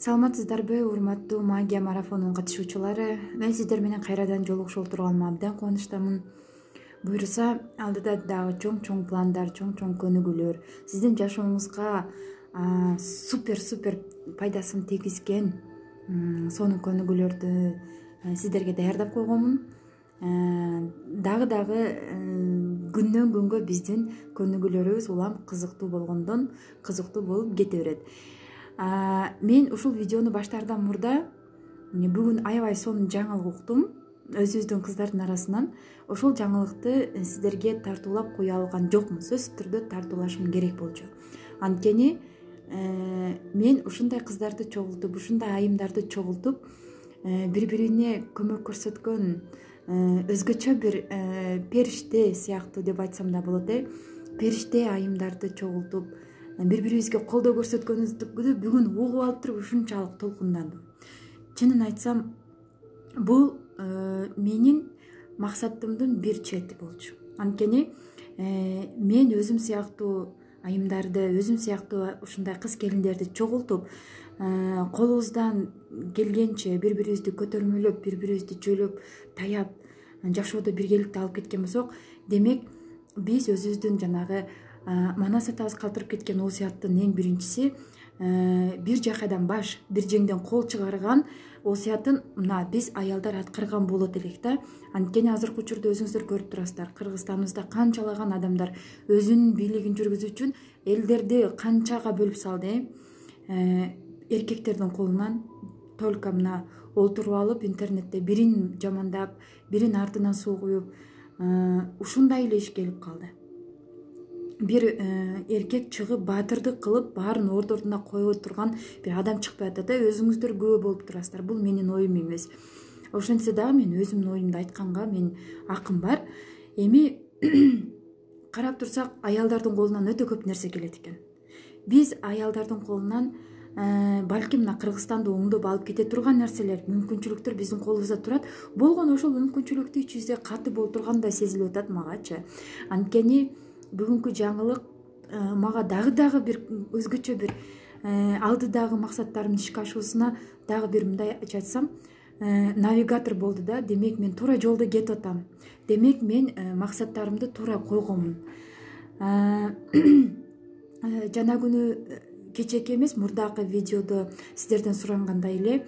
Саламатсыздарбы, урматтуу магия марафонунун катышуучулары. Мен сиздер менен кайрадан жолугушуп отурганыма абдан кубанычтамын. Буюрса, алдыда дагы чоң пландар, чоң көнүгүүлөр, сиздин жашооңузга супер пайдасын тийгизген сонун көнүгүүлөрдү сиздерге даярдап койгонмун. Дагы күндөн күнгө биздин көнүгүүлөрүбүз улам кызыктуу болгондон кызыктуу болуп кете берет. Мен ушул видеону баштаардан мурда бүгүн аябай сонун жаңылык уктум өзүбүздүн кыздардын арасынан. Ошол жаңылыкты сиздерге тартуулап кое алган жокмун. Сөзсүз түрдө тартуулашым керек болчу. Анткени мен ушундай кыздарды чогултуп, ушундай айымдарды чогултуп, бири-бирине көмөк көрсөткөн өзгөчө бир периште сыяктуу деп айтсам да болот. Периште айымдарды чогултуп, бири-бирибизге колдоо көрсөткөнүбүздү бүгүн угуп алып туруп ушунчалык толкундандым. Чынын айтсам, бул менин максатымдын бир чети болчу. Анткени мен өзүм сыяктуу айымдарды, өзүм сыяктуу ушундай кыз келиндерди чогултуп, колубуздан келгенче бири-бирибизди көтөрмөлөп, бири-бирибизди жөлөп, таяп, жашоодо биргеликте алып кеткен болсок, демек биз өзүбүздүн жанагы манас атабыз калтырып кеткен осуяттын эң биринчиси бир жакайдан баш, бир жеңден кол чыгарган осуятын мына биз аялдар аткарган болот элек да. Анткени азыркы учурда өзүңүздөр көрүп турасыздар, Кыргызстаныбызда канчалаган адамдар өзүнүн бийлигин жүргүзүү үчүн элдерди канчага бөлүп салды. Эркектердин колунан только мына олтуруп алып интернетте бирин жамандап, бирин артынан суу куюп, ушундай эле иш келип калды. Бир эркек чыгып баатырдык кылып баарын ордордуна кое турган бир адам чыкпай атат. Өзүңүздөр күбө болуп турасыздар. Бул менин оюм эмес. Ошентсе дагы мен өзүмдүн оюмду айтканга мен акым бар. Эми карап турсак, аялдардын колунан өтө көп нерсе келет экен. Биз аялдардын колунан балким мына Кыргызстанды оңдоп алып кете турган нерселер, мүмкүнчүлүктөр биздин колубузда турат. Болгону ошол мүмкүнчүлүктү ич жүзүндө каты болуп тургандай сезилип атат магачы. Анткени бүгүнкү жаңылык мага дагы бир өзгөчө бир алдыдагы максаттарымдын ишке ашуусуна дагы бир мындай айтсам, навигатор болду да. Демек мен туура жолдо кетип атам. Демек мен максаттарымды туура койгонмун. Жана күнү кечээки эмес, мурдакы видеодо сиздерден сурангандай эле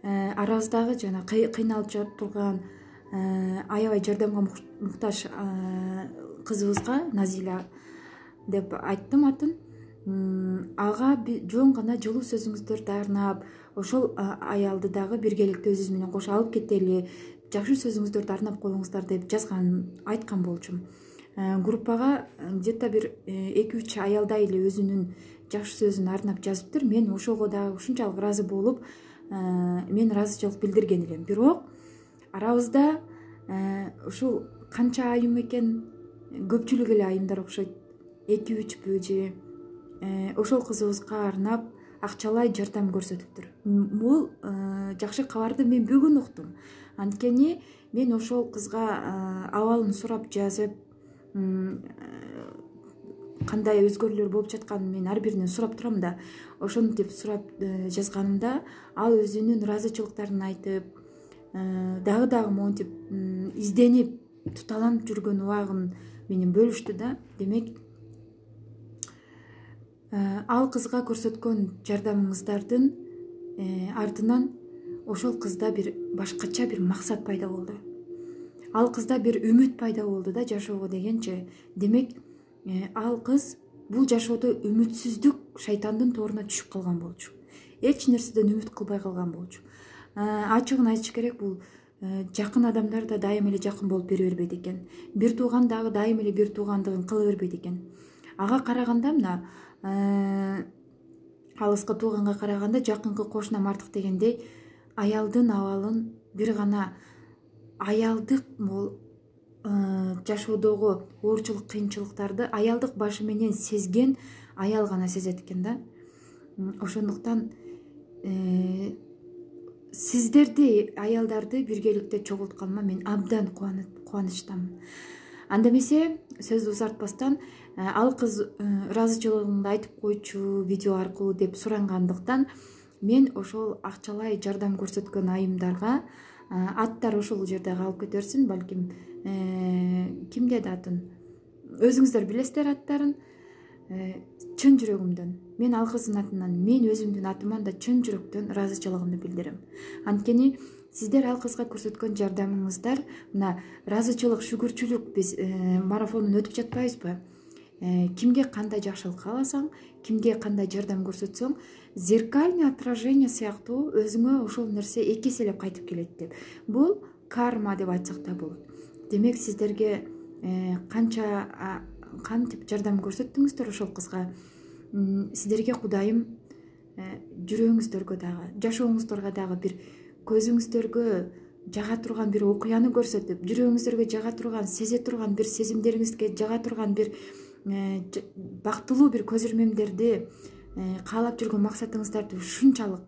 арабыздагы жана кыйналып турган аябай жардамга муктаж кызыбызга, Назиля деп айттым атын. Ага жөн гана жылуу сөзүңүздөрдү арнап, ошол аялды дагы биргеликте өзүбүз менен кошо алып кетели, жакшы сөзүңүздөрдү арнап коюңуздар деп айткан болчумун. Группага где-то бир 2-3 аялдай эле өзүнүн жакшы сөзүн арнап жазыптыр. Мен ошого дагы ушунчалык ыраазы болуп, мен ыраазычылык билдирген элем. Бирок арабызда ушул канча айым экен, көпчүлүк эле айымдар окшойт. 2-3 же ошол кызыбызга арнап акчалай жардам көрсөтүптүр. Бул жакшы кабарды мен бүгүн уктум. Анткени мен ошол кызга абалын сурап жазып, кандай өзгөрүүлөр болуп жатканын мен ар биринен сурап турам да. Ошентип сурап жазганымда ал өзүнүн ыраазычылыктарын айтып, дагы монтип изденип туталанып жүргөн убагын менен бөлүштү да. Демек ал кызга көрсөткөн жардамыңыздардын артынан ошол кызда бир башкача бир максат пайда болду. Ал кызда бир үмүт пайда болду да жашоого дегенче. Демек ал кыз бул жашоодо үмүтсүздүк шайтандын торуна түшүп калган болчу. Эч нерседен үмүт кылбай калган болчу. Ачыгын айтыш керек, бул жакын адамдар да дайым эле жакын болуп бере бербейт экен. Бир тууган дагы дайым эле бир туугандыгын кыла бербейт экен. Ага караганда мына алыскы тууганга караганда жакынкы кошунам артык дегендей, аялдын абалын бир гана аялдык жашоодогу оорчулук, кыйынчылыктарды аялдык башы менен сезген аял гана сезет экен да. Ошондуктан сиздерди, аялдарды биргеликте чогултканыма мен абдан кубанычтамын. Анда эмесе сөздү узартпастан, ал кыз ыраазычылыгымды айтып койчу видео аркылуу деп сурангандыктан мен ошол акчалай жардам көрсөткөн айымдарга аттар ошол жерде калып кетерсин, балким ким деди атын, өзүңүздөр билесиздер аттарын. Чын жүрөгүмдөн мен ал кыздын атынан, мен өзүмдүн атыман да чын жүрөктөн ыраазычылыгымды билдирем. Анткени сиздер ал кызга көрсөткөн жардамыңыздар, мына ыраазычылык, шүгүрчүлүк, биз марафонун өтүп жатпайбызбы? Кимге кандай жакшылык кааласаң, кимге кандай жардам көрсөтсөң, зеркальный отражение сыяктуу өзүңө ошол нерсе эки эселеп кайтып келет деп. Бул карма деп айтсак да болот. Демек сиздерге канча кантип жардам көрсөттүңүздөр ошол кызга, сиздерге Кудайым жүрөгүңүздөргө дагы, жашооңуздорго дагы бир көзүңүздөргө жага турган бир окуяны көрсөтүп, жүрөгүңүздөргө жага турган, сезе турган бир сезимдериңизге жага турган бир бактылуу бир көз ирмемдерди, каалап жүргөн максатыңыздарды ушунчалык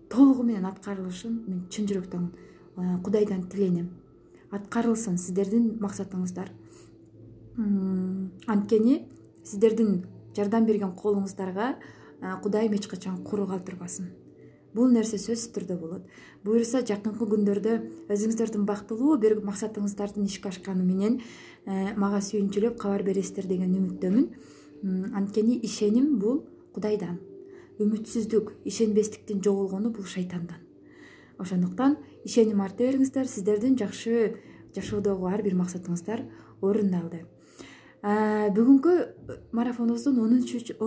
толугу менен аткарылышын мен чын жүрөктөн Кудайдан тилейм. Аткарылсын сиздердин максатыңыздар. Анткени сиздердин жардам берген колуңуздарга Кудайым эч качан куру калтырбасын. Бул нерсе сөзсүз түрдө болот. Буюрса жакынкы күндөрдө өзүңүздөрдүн бактылуу бир максатыңыздардын ишке ашканы менен мага сүйүнчүлөп кабар бересиздер деген үмүттөмүн. Анткени ишеним бул Кудайдан. Үмүтсүздүк, ишенбестиктин жоголгону бул шайтандан. Ошондуктан ишеним арта бериңиздер, сиздердин жакшы жашоодогу ар бир максатыңыздар орундалды. Бүгүнкү марафонубуздун 13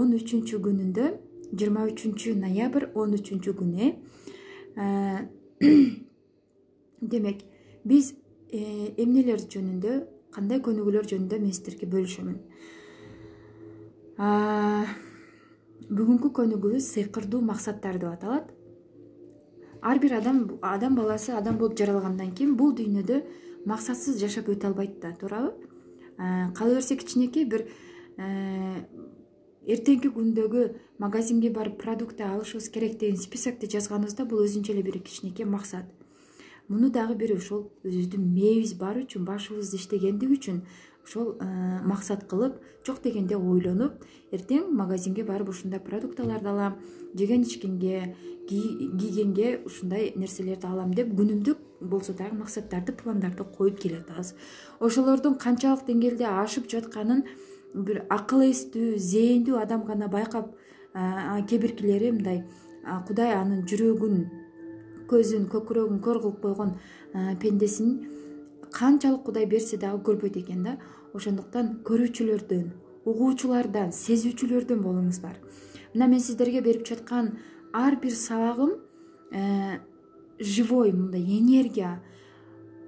күнүндө 23 ноябрь 13 күнү демек биз эмнелер жөнүндө, кандай көнүгүүлөр жөнүндө мен сиздерге бөлүшөмүн. Бүгүнкү көнүгүүбүз сыйкырдуу максаттар деп аталат. Ар бир адам баласы адам болуп жаралгандан кийин бул дүйнөдө максатсыз жашап өтө албайт да, туурабы? Кала берсе кичинекей бир эртеңки күндөгү магазинге барып продукты алышыбыз керек деген списокти жазганыбызда бул өзүнчө эле бир кичинекей максат. Муну дагы бир ошол өзүбүздүн мээбиз бар үчүн, башыбыз иштегендиги үчүн ошол максат кылып, жок дегенде ойлонуп, эртең магазинге барып ушундай продукталарды алам, жеген ичкенге, кийгенге ушундай нерселерди алам деп күнүмдүк болсо дагы максаттарды, пландарды коюп келатабыз. Ошолордун канчалык деңгээлде ашып жатканын бир акыл эстүү, зээндүү адам гана байкап, кээ биркилери мындай Кудай анын жүрөгүн, көзүн, көкүрөгүн көр кылып койгон пендесин канчалык Кудай берсе дагы көрбөйт экен да. Ошондуктан көрүүчүлөрдөн, угуучулардан, сезүүчүлөрдөн болуңуздар. Мына мен сиздерге берип жаткан ар бир сабагым живой, мындай энергия.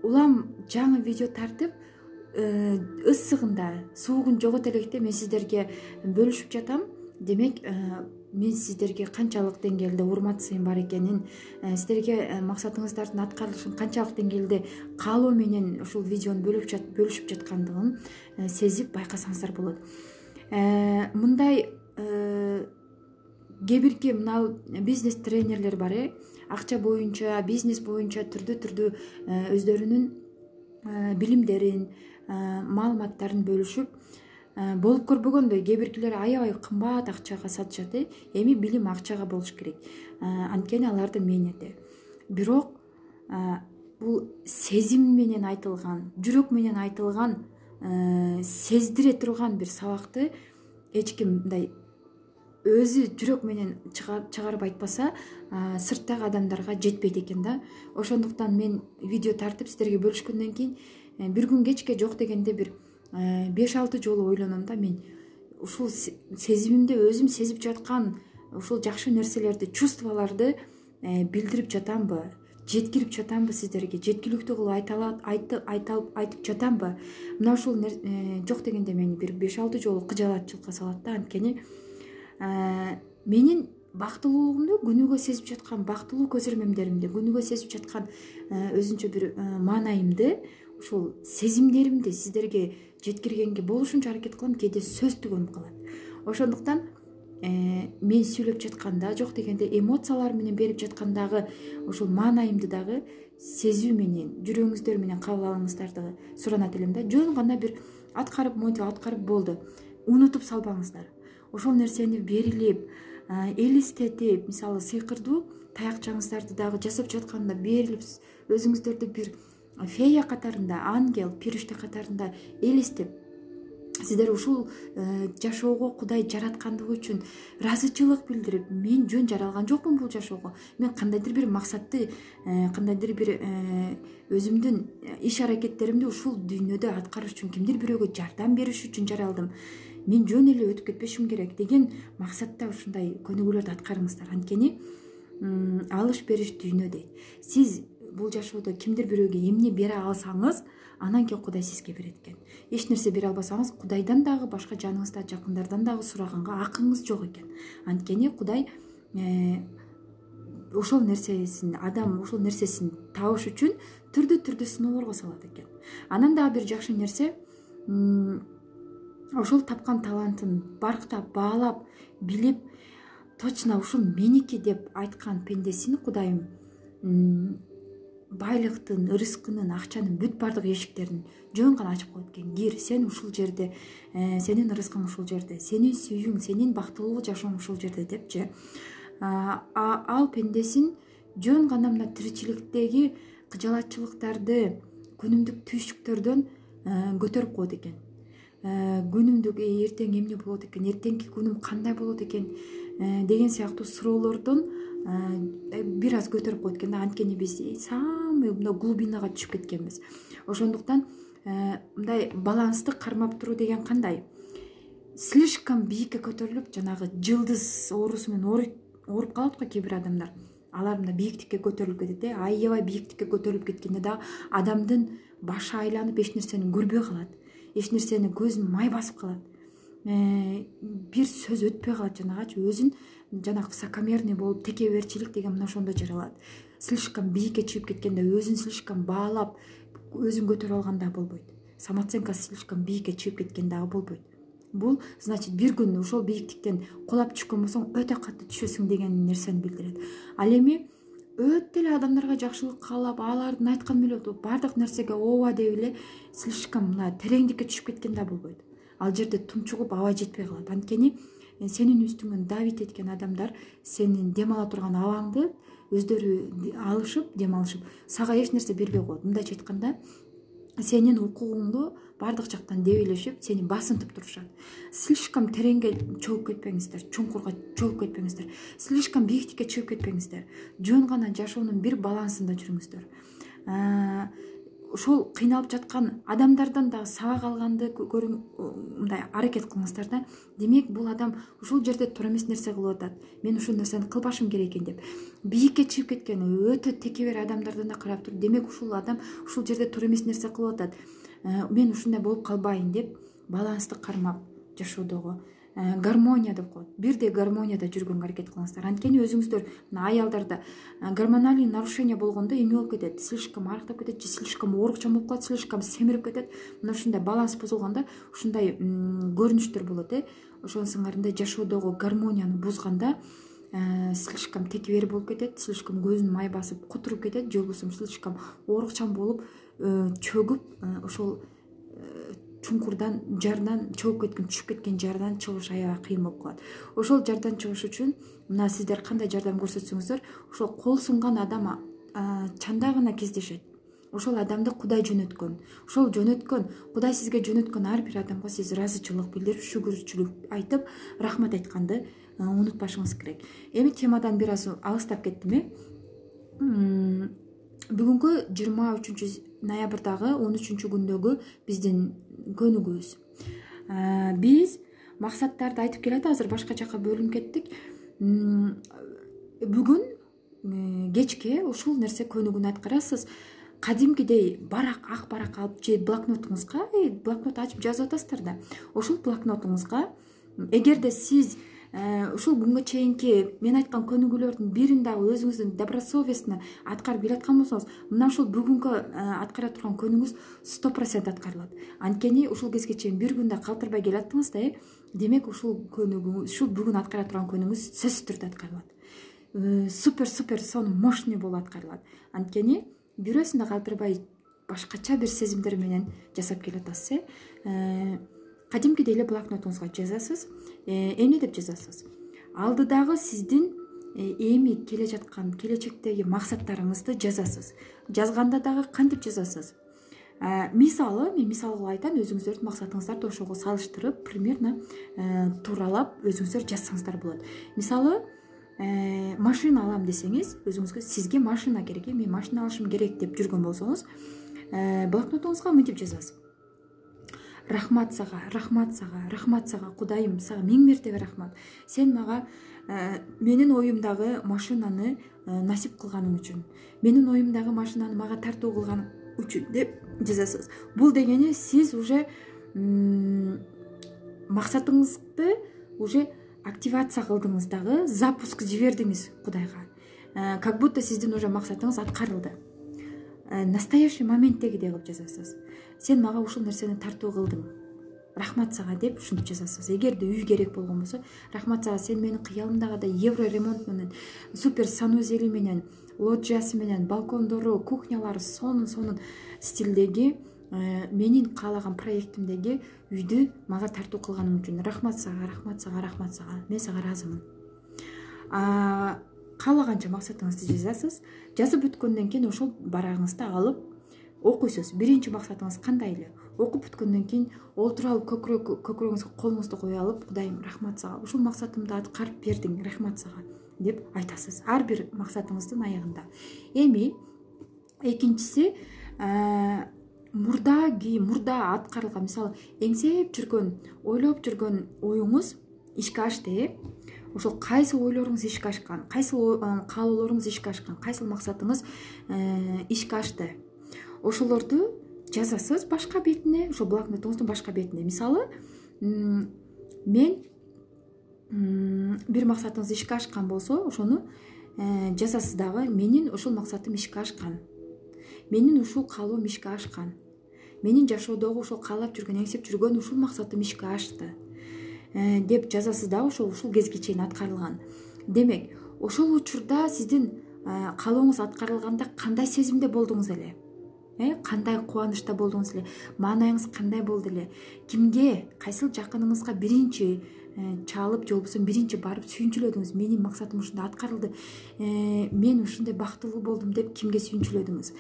Улам жаңы видео тартып, ысыгында, суугун жогото электе мен сиздерге бөлүшүп жатам. Демек, мен сиздерге канчалык деңгээлде урмат сыйым бар экенин, сиздерге максатыңыздардын аткарылышын канчалык деңгээлде каалоо менен ушул видеону бөлүшүп жаткандыгын сезип байкасаңыздар болот. Мындай кээ бирки мына бизнес тренерлер бар, акча боюнча, бизнес боюнча түрдүү өздөрүнүн билимдерин, маалыматтарын бөлүшүп, болуп көрбөгөндөй кээ биркилер аябай кымбат акчага сатышат. Эми билим акчага болуш керек. Анткени алардын мээнети. Бирок бул сезим менен айтылган, жүрөк менен айтылган, сездире турган бир сабакты эч ким мындай өзү жүрөк менен чыгарып айтпаса, сырттагы адамдарга жетпейт экен да. Ошондуктан мен видео тартып сиздерге бөлүшкөндөн кийин бир күн кечке жок дегенде бир 5-6 жолу ойлоном да, мен ушул сезимимди өзүм сезип жаткан ушул жакшы нерселерди, чувстволорду билдирип жатамбы, жеткирип жатамбы сиздерге, жеткиликтүү кылып айтып жатамбы. Мына ушул жок дегенде мени бир 5-6 жолу кыжалат жылка салат да. Анткени менин бактылуулугумду, күнүгө сезип жаткан бактылуу көз ирмемдеримди, күнүгө сезип жаткан өзүнчө бир маанайымды, ушул сезимдеримди сиздерге жеткиргенге болушунча аракет кылам, кээде сөз түгөнүп калат. Ошондуктан мен сүйлөп жатканда, жок дегенде эмоциялар менен берип жаткандагы ушул маанайымды дагы сезүү менен, жүрөгүңүздөр менен кабыл алыңыздарды суранат элем да. Жөн гана бир аткарып болду, унутуп салбаңыздар. Ошол нерсени берилип, элестетип, мисалы сыйкырдуу таякчаңыздарды дагы жасап жатканда берилип, өзүңүздөрдү бир фея катарында, ангел, периште катарында элестеп, сиздер ушул жашоого Кудай жараткандыгы үчүн ыраазычылык билдирип, мен жөн жаралган жокмун бул жашоого, мен кандайдыр бир максатты, кандайдыр бир өзүмдүн иш аракеттеримди ушул дүйнөдө аткарыш үчүн, кимдир бирөөгө жардам бериш үчүн жаралдым, мен жөн эле өтүп кетпешим керек деген максатта ушундай көнүгүүлөрдү аткарыңыздар. Анткени алыш бериш дүйнө дейт. Сиз бул жашоодо кимдир бирөөгө эмне бере алсаңыз, анан кийин Кудай сизге берет экен. Эч нерсе бере албасаңыз, Кудайдан дагы, башка жаныңызда жакындардан дагы сураганга акыңыз жок экен. Анткени Кудай ошол нерсесин, адам ошол нерсесин табыш үчүн түрдүү сыноолорго салат экен. Анан дагы бир жакшы нерсе, ошол тапкан талантын барктап, баалап, билип, точно ушул меники деп айткан пендесин Кудайым байлыктын, рызкынын, акчанын бүт бардык эшиктерин жөн гана ачып коет экен. Кир, сен ушул жерде, сенин рызкың ушул жерде, сенин сүйүүң, сенин бактылуу жашооң ушул жерде депчи. Ал пендесин жөн гана мына тиричиликтеги кыжалатчылыктарды, күнүмдүк түйшүктөрдөн көтөрүп коет экен. Күнүмдүк эртең эмне болот экен, эртеңки күнүм кандай болот экен деген сыяктуу суроолордон бир аз көтөрүп коет экен да. Анткени биз самый мындай глубинага түшүп кеткенбиз. Ошондуктан мындай балансты кармап туруу деген кандай? Слишком бийикке көтөрүлүп, жанагы жылдыз оорусу менен ооруп калат го кээ бир адамдар. Алар мына бийиктикке көтөрүлүп кетет, аябай бийиктикке көтөрүлүп кеткенде да адамдын башы айланып, эч нерсени көрбөй калат. Эч нерсени көзүн май басып калат. Бир сөз өтпөй калат, жанагачы өзүн жанагы высокомерный болуп, текеберчилик деген мына ошондо жаралат. Слишком бийикке чыгып кеткенде, өзүн слишком баалап, өзүн көтөрүп алганда болбойт. Самооценкасы слишком бийикке чыгып кеткен дагы болбойт. Бул значит бир күн ошол бийиктиктен кулап түшкөн болсоң, өтө катты түшөсүң деген нерсени билдирет. Ал эми өтө эле адамдарга жакшылык каалап, алардын айткан меле бардык нерсеге ооба деп эле слишком мына тереңдикке түшүп кеткен да болбойт. Ал жерде тумчугуп аба жетпей калат. Анткени сенин үстүңөн давить эткен адамдар сенин дем ала турган абаңды өздөрү алышып, дем алышып, сага эч нерсе бербей коет. Мындайча айтканда, сенин укугуңду бардык жактан дебелешип, сени басынтып турушат. Слишком тереңге чөгүп кетпеңиздер, чуңкурга чөгүп кетпеңиздер, слишком бийиктикке чыгып кетпеңиздер. Жөн гана жашоонун бир балансында жүрүңүздөр. Ошол кыйналып жаткан адамдардан дагы сабак алганды көрүң, мындай аракет кылыңыздар да. Демек, бул адам ушул жерде туура эмес нерсе кылып атат. Мен ушул нерсени кылбашым керек экен деп. Бийикке чыгып кеткен өтө текебер адамдардан да карап туруп, демек ушул адам ушул жерде туура эмес нерсе кылып атат. Мен ушундай болуп калбайын деп балансты кармап жашоодогу гармония деп коет. Бирдей гармонияда жүргөнгө аракет кылыңыздар. Анткени өзүңүздөр мына аялдарда гормональный нарушение болгондо эмне болуп кетет? Слишком арыктап кетет, же слишком оорукчан болуп калат, слишком семирип кетет. Мына ушундай баланс бузулганда ушундай көрүнүштөр болот. Ошонун сыңарындай жашоодогу гармонияны бузганда слишком текебер болуп кетет, слишком көзүн май басып кутуруп кетет, же болбосо слишком оорукчан болуп чөгүп, ошол чуңкурдан, жардан чөгүп кеткен, түшүп кеткен жардан чыгыш аябай кыйын болуп калат. Ошол жардан чыгыш үчүн мына сиздер кандай жардам көрсөтсөңүздөр, ошол кол сунган адам чанда гана кездешет. Ошол адамды Кудай жөнөткөн. Ошол жөнөткөн, Кудай сизге жөнөткөн ар бир адамга сиз ыраазычылык билдирип, шүгүрчүлүк айтып, рахмат айтканды унутпашыңыз керек. Эми темадан бир аз алыстап кеттим. Бүгүнкү 23 ноябрдагы 13 күндөгү биздин көнүгүүбүз. Биз максаттарды айтып келет, азыр башка жака бөлүнүп кеттик. Бүгүн кечке ушул нерсе көнүгүүнү аткарасыз. Кадимкидей ак барак алып, же блокнотуңузга, блокнот ачып жазып атасыздар да. Ошол блокнотуңузга, эгерде сиз ушул күнгө чейинки мен айткан көнүгүүлөрдүн бирин дагы өзүңүздүн добросовестно аткарып келаткан болсоңуз, мына ушул бүгүнкү аткара турган көнүгүүңүз 100% аткарылат. Анткени ушул кезге чейин бир күндө калтырбай келаттыңыз да, демек ушул көнүгүүңүз, ушул бүгүн аткара турган көнүгүүңүз сөзсүз түрдө аткарылат. Супер сон мощный болуп аткарылат. Анткени бирөөсүндө калтырбай башкача бир сезимдер менен жасап келатасыз. Кадимкидей эле блокнотуңузга жазасыз. Эмне деп жазасыз? алдыдагы сиздин эми келе жаткан келечектеги максаттарыңызды жазасыз. Жазганда дагы кантип жазасыз? Мисалы, мен мисал кылып айтам, өзүңүздөрдүн максатыңыздарды ошого салыштырып, примерно тууралап өзүңүздөр жазсаңыздар болот. Мисалы, машина алам десеңиз, өзүңүзгө сизге машина керек, мен машина алышым керек деп жүргөн болсоңуз, блокнотуңузга мынтип жазасыз. Рахмат сага, рахмат сага, рахмат сага, Кудайым, сага миң мертебе рахмат. Сен мага менин оюмдагы машинаны насип кылганың үчүн, менин оюмдагы машинаны мага тартуу кылган үчүн деп жазасыз. Бул дегени сиз уже максатыңызды уже активация кылдыңыз дагы, запуск жибердиңиз Кудайга. Как будто сиздин уже максатыңыз аткарылды. Настоящий моменттегидей кылып жазасыз. Сен мага ушул нерсени тартуу кылдың. Рахмат сага деп ушинтип жазасыз. Эгерде үй керек болгон болсо, рахмат сага, сен менин кыялымдагыдай евро ремонт менен, супер санузели менен, лоджиясы менен, балкондору, кухнялары сонун стилдеги менин каалаган проектимдеги үйдү мага тартуу кылганың үчүн рахмат сага, рахмат сага, рахмат сага. Мен сага ыраазымын. Каалаганча максатыңызды жазасыз. Жазып бүткөндөн кийин ошол барагыңызды алып окуйсуз. Биринчи максатыңыз кандай эле? Окуп бүткөндөн кийин олтуруп алып көкүрөгүңүзгө колуңузду кое алып, Кудайым, рахмат сага, ушул максатымды аткарып бердиң, рахмат сага деп айтасыз. Ар бир максатыңыздын аягында. Эми экинчиси, мурда аткарылган, мисалы, эңсеп жүргөн, ойлоп жүргөн оюңуз ишке ашты. Ошол кайсы ойлоруңуз ишке ашкан, кайсы каалоолоруңуз ишке ашкан, кайсы максатыңыз ишке ашты. Ошолорду жазасыз башка бетине, ошол блокнотуңуздун башка бетине. Мисалы, мен бир максатыңыз ишке ашкан болсо, ошону жазасыз дагы, менин ушул максатым ишке ашкан. Менин ушул каалоом ишке ашкан. Менин жашоодогу ушул каалап жүргөн, эңсеп жүргөн ушул максатым ишке ашты деп жазасыз да, ушул кезге чейин аткарылган. Демек, ошол учурда сиздин каалооңуз аткарылганда кандай сезимде болдуңуз эле? Кандай кубанычта болдуңуз эле? Маанайыңыз кандай болду эле? Кимге, кайсыл жакыныңызга биринчи чалып, же болбосо биринчи барып сүйүнчүлөдүңүз? Менин максатым ушундай аткарылды, мен ушундай бактылуу болдум деп кимге сүйүнчүлөдүңүз?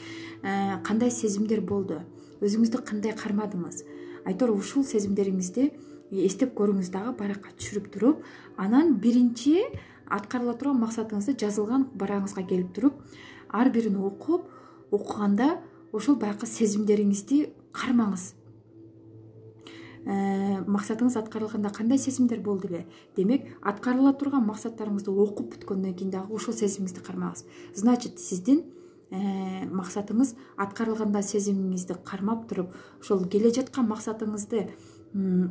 Кандай сезимдер болду? Өзүңүздү кандай кармадыңыз? Айтор ушул сезимдериңизди эстеп көрүңүз дагы, баракка түшүрүп туруп, анан биринчи аткарыла турган максатыңызды жазылган барагыңызга келип туруп, ар бирин окуганда ошол баягы сезимдериңизди кармаңыз. Максатыңыз аткарылганда кандай сезимдер болду эле? Демек, аткарыла турган максаттарыңызды окуп бүткөндөн кийин дагы ошол сезимиңизди кармаңыз. Значит, сиздин максатыңыз аткарылганда сезимиңизди кармап туруп, ошол келе жаткан максатыңызды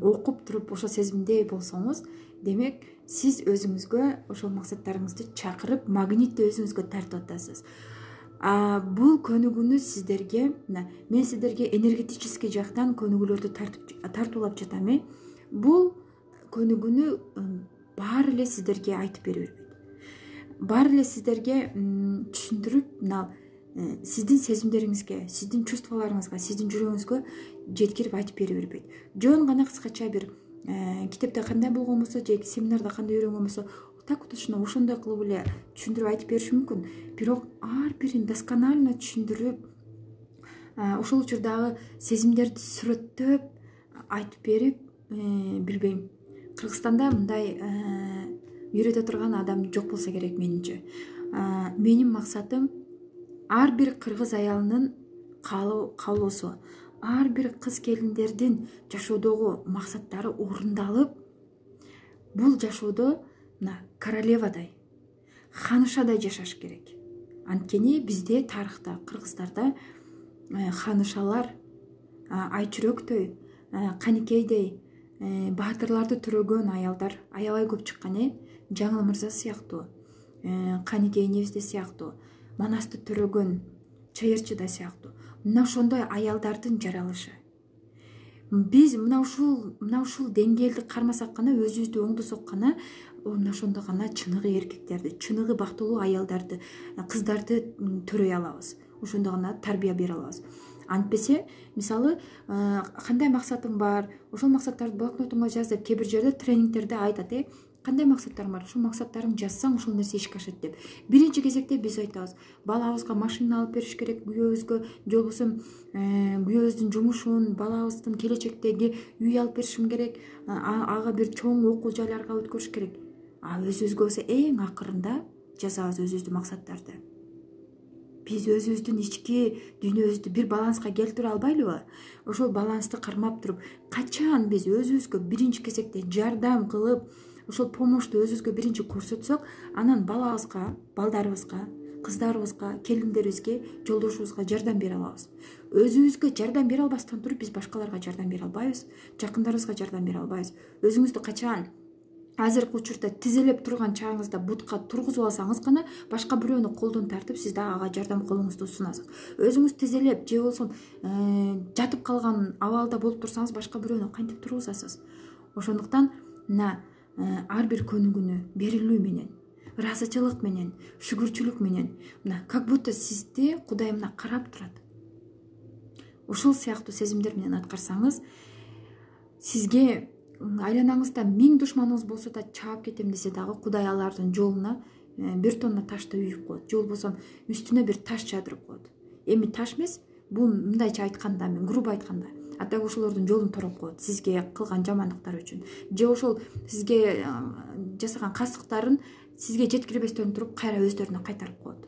окуп туруп ошол сезимде болсоңуз, демек, сиз өзүңүзгө ошол максаттарыңызды чакырып, магнитти өзүңүзгө тартып атасыз. Бул көнүгүүнү сиздерге, мен сиздерге энергетический жактан көнүгүүлөрдү тартуулап жатам. Бул көнүгүүнү баары эле сиздерге айтып бере бербейт. Баары эле сиздерге түшүндүрүп, сиздин сезимдериңизге, сиздин чувстволоруңузга, сиздин жүрөгүңүзгө жеткирип айтып бере бербейт. Жөн гана кыскача бир китепте кандай болгон болсо, же семинарда кандай үйрөнгөн болсо, так точно ошондой кылып эле түшүндүрүп айтып бериши мүмкүн. Бирок ар бирин досконально түшүндүрүп, ошол учурдагы сезимдерди сүрөттөп айтып берип, билбейм. Кыргызстанда мындай үйрөтө турган адам жок болсо керек менимче. Менин максатым ар бир кыргыз аялынын каалоосу, ар бир кыз келиндердин жашоодогу максаттары орундалып, бул жашоодо королевадай, ханышадай жашаш керек. Анткени бизде тарыхта, кыргыздарда ханышалар айчүрөктөй, каникейдей баатырларды төрөгөн аялдар аябай көп чыккан. Жаңыл мырза сыяктуу, Каникей энебизде сыяктуу, Манасты төрөгөн Чайырчыда сыяктуу. Мына ошондой аялдардын жаралышы. Биз мына ушул деңгээлди кармасак гана, өзүбүздү оңдосок гана, мына ошондо гана чыныгы эркектерди, чыныгы бактылуу аялдарды, кыздарды төрөй алабыз. Ошондо гана тарбия бере алабыз. Антпесе, мисалы, кандай максатың бар, ошол максаттарды блокнотуңа жаз деп кээ бир жерде тренингтерде айтат. кандай максаттарың бар, ушул максаттарыңды жазсаң ушул нерсе ишке ашат деп. Биринчи кезекте биз айтабыз, балабызга машина алып бериш керек, күйөөбүзгө же болбосо күйөөбүздүн жумушун, балабыздын келечектеги үй алып беришим керек, ага бир чоң окуу жайларга өткөрүш керек. Өзүбүзгө болсо эң акырында жазабыз өзүбүздүн максаттарды. Биз өзүбүздүн ички дүйнөбүздү бир баланска келтире албайлыбы? Ошол балансты кармап туруп, качан биз өзүбүзгө биринчи кезекте жардам кылып, ошол помошту өзүбүзгө биринчи көрсөтсөк, анан балабызга, балдарыбызга, кыздарыбызга, келиндерибизге, жолдошубузга жардам бере алабыз. Өзүбүзгө жардам бере албастан туруп, биз башкаларга жардам бере албайбыз, жакындарыбызга жардам бере албайбыз. Өзүңүздү качан азыркы учурда тизелеп турган чагыңызда бутка тургузуп алсаңыз гана башка бирөөнү колдон тартып сиз дагы ага жардам колуңузду сунасыз. Өзүңүз тизелеп же болбосо жатып калган абалда болуп турсаңыз башка бирөөнү кантип тургузасыз? Ошондуктан мына ар бир көнүгүүнү берилүү менен, ыраазычылык менен, шүгүрчүлүк менен, мына как будто сизди Кудай мына карап турат. Ушул сыяктуу сезимдер менен аткарсаңыз, сизге айланаңызда 1000 душманыңыз болсо да чаап кетем десе дагы Кудай алардын жолуна бир тонна ташты үйүп коет, же болбосо үстүнө бир таш жадырып коет. Эми таш эмес, бул мындайча айтканда, мен грубо айтканда, атак ошолордун жолун тороп коет сизге кылган жамандыктары үчүн. Же ошол сизге жасаган кастыктарын сизге жеткирбестен туруп кайра өздөрүнө кайтарып коет.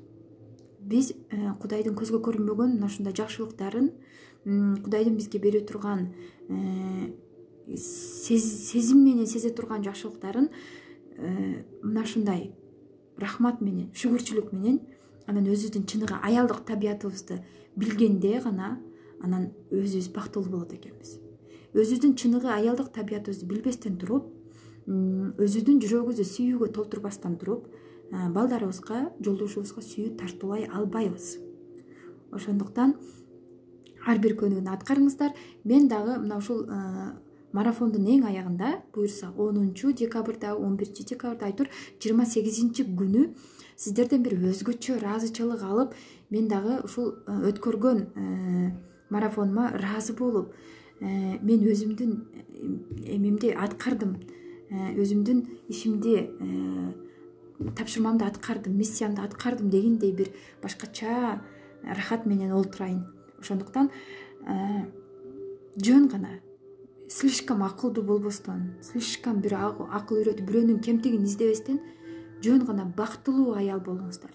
Биз Кудайдын көзгө көрүнбөгөн мына ушундай жакшылыктарын, Кудайдын бизге бере турган сезим менен сезе турган жакшылыктарын мына ушундай рахмат менен, шүгүрчүлүк менен, анан өзүбүздүн чыныгы аялдык табиятыбызды билгенде гана анан өзүбүз бактылуу болот экенбиз. Өзүбүздүн чыныгы аялдык табиятыбызды билбестен туруп, өзүбүздүн жүрөгүбүздү сүйүүгө толтурбастан туруп, балдарыбызга, жолдошубузга сүйүү тартуулай албайбыз. Ошондуктан ар бир көнүгүүнү аткарыңыздар. Мен дагы мына ушул марафондун эң аягында, буюрса 10 декабрда, 11 декабрда, айтор 28 күнү сиздерден бир өзгөчө ыраазычылык алып, мен дагы ушул өткөргөн марафонума ыраазы болуп, мен өзүмдүн эмемди аткардым, өзүмдүн ишимди, тапшырмамды аткардым, миссиямды аткардым дегендей бир башкача рахат менен олтурайын. Ошондуктан жөн гана слишком акылдуу болбостон, слишком бир акыл үйрөтүп, бирөөнүн кемтигин издебестен, жөн гана бактылуу аял болуңуздар.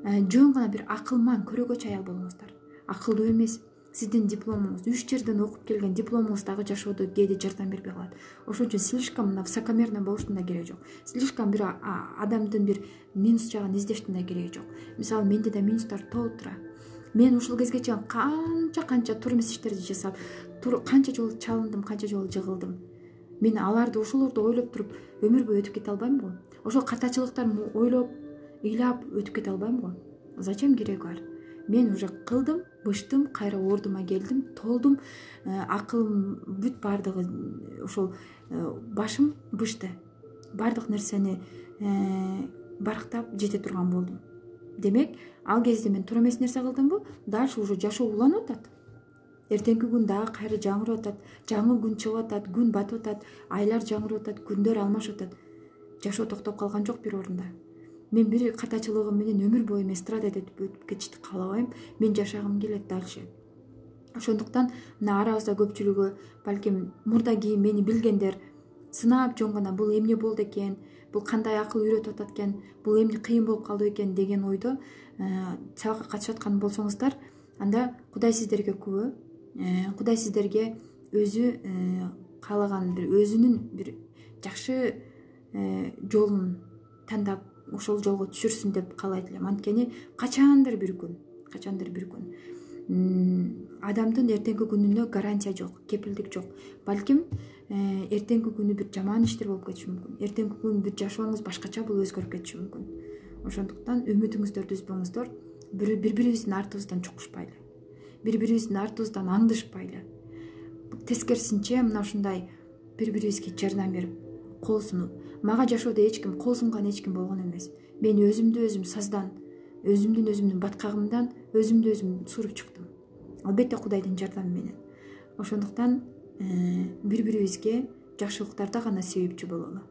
Жөн гана бир акылман, көрөгөч аял болуңуздар. Акылдуу эмес, сиздин дипломуңуз, 3 жерден окуп келген дипломуңуз дагы жашоодо кээде жардам бербей калат. Ошон үчүн слишком высокомерно болуштун да кереги жок. Слишком бир адамдын бир минус жагын издештин да кереги жок. Мисалы, менде да минустар толуп тура. Мен ушул кезге чейин канча туура эмес иштерди жасап, канча жолу чалындым, канча жолу жыгылдым. Мен аларды, ошолорду ойлоп туруп өмүр бою өтүп кете албаймбы? Ошол катачылыктарымды ойлоп, ыйлап өтүп кете албаймбы? Зачем кереги бар? Мен уже кылдым, быштым, кайра ордума келдим, толдум, акылым бүт бардыгы ошол башым бышты. Бардык нерсени барктап жете турган болдум. Демек, ал кезде мен туура эмес нерсе кылдымбы? Дальше уже жашоо уланып атат. Эртеңки күн дагы кайра жаңырып атат, жаңы күн чыгып атат, күн батып атат, айлар жаңырып атат, күндөр алмашып атат. Жашоо токтоп калган жок бир орунда. Мен бир катачылыгым менен өмүр бою мен страдать этип өтүп кетишти каалабайм. Мен жашагым келет дальше. Ошондуктан мына арабызда көпчүлүгү, балким мурдаки мени билгендер, сынап жөн гана бул эмне болду экен, бул кандай акыл үйрөтүп атат экен, бул эмне кыйын болуп калды экен деген ойдо сабакка катышып аткан болсоңуздар, анда Кудай сиздерге күбө. Кудай сиздерге өзү каалаган бир өзүнүн бир жакшы жолун тандап ошол жолго түшүрсүн деп каалайт элем. Анткени качандыр бир күн адамдын эртеңки күнүнө гарантия жок, кепилдик жок. Балким эртеңки күнү бир жаман иштер болуп кетиши мүмкүн. Эртеңки күн бир жашооңуз башкача болуп өзгөрүп кетиши мүмкүн. Ошондуктан үмүтүңүздөрдү үзбөңүздөр, бири-бирибиздин артыбыздан чукушпайлы. Бири-бирибиздин артыбыздан аңдышпайлы. Тескерисинче мына ушундай бири-бирибизге жардам берип, кол сунуп. Мага жашоодо эч ким кол сунган эч ким болгон эмес. Мен өзүмдү саздан, өзүмдүн баткагымдан өзүм суруп чыктым. Албетте Кудайдын жардамы менен. Ошондуктан бири-бирибизге жакшылыктарда гана себепчи бололу.